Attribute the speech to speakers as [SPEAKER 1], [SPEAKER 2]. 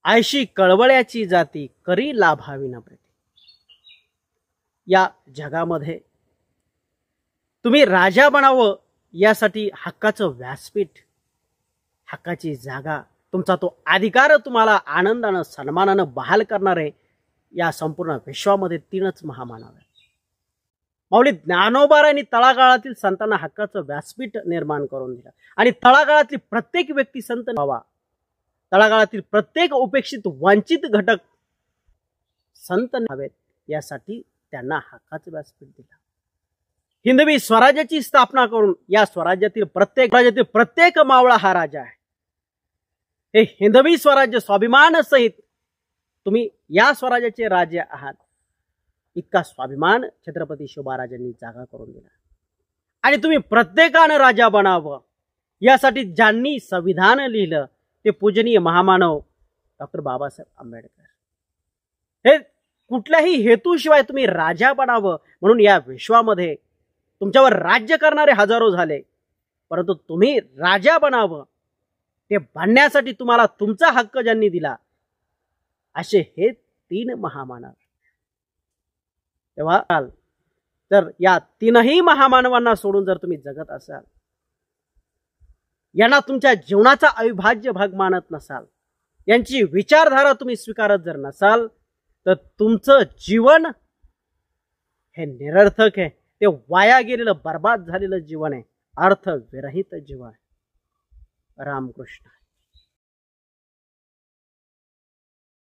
[SPEAKER 1] आयशी कळवळ्याची जाती करी लाभाविना प्रीती। या जगामध्ये तुम्ही राजा बनावं यासाठी हक्काचं व्यासपीठ, हक्काची जागा, तुमचा तो अधिकार तुम्हाला आनंदानं सन्मानानं बहाल करणारे या संपूर्ण विश्वामध्ये तीनच महामानव आहेत। माऊली ज्ञानोबारांनी तळागाळातील संतांना हक्काचं व्यासपीठ निर्माण करून दिलं आणि तळागाळातली प्रत्येक व्यक्ती संत व्हावा, तळागाळातील प्रत्येक उपेक्षित वंचित घटक संत व्हावेत यासाठी त्यांना हक्काचं व्यासपीठ दिलं। हिंदवी स्वराज्याची स्थापना करून या स्वराज्यातील प्रत्येक मावळा हा राजा आहे। हे हिंदवी स्वराज्य स्वाभिमान सहित तुम्ही या स्वराज्याचे राजे आहात, इतका स्वाभिमान छत्रपती शिवबाराजांनी जागा करून दिला। आणि तुम्ही प्रत्येकानं राजा बनावं यासाठी ज्यांनी संविधान लिहिलं ते पूजनीय महामानव डॉक्टर बाबासाहेब आंबेडकर। हे कुठल्याही हेतूशिवाय तुम्ही राजा बनावं म्हणून या विश्वामध्ये तुमच्यावर राज्य करणारे हजारो झाले, परंतु तुम्ही राजा बनावं ते बनण्यासाठी तुम्हाला तुमचा हक्क ज्यांनी दिला असे हे तीन महामानव। तेव्हा तर या तीनही महामानवांना सोडून जर तुम्ही जगत असाल, यांना तुमच्या जीवनाचा अविभाज्य भाग मानत नसाल, यांची विचारधारा तुम्ही स्वीकारत जर नसाल, तर तुमचं जीवन हे निरर्थक आहे, ते वाया गेलेलं बर्बाद झालेलं जीवन आहे, अर्थ विरहित जीवन आहे। रामकृष्ण।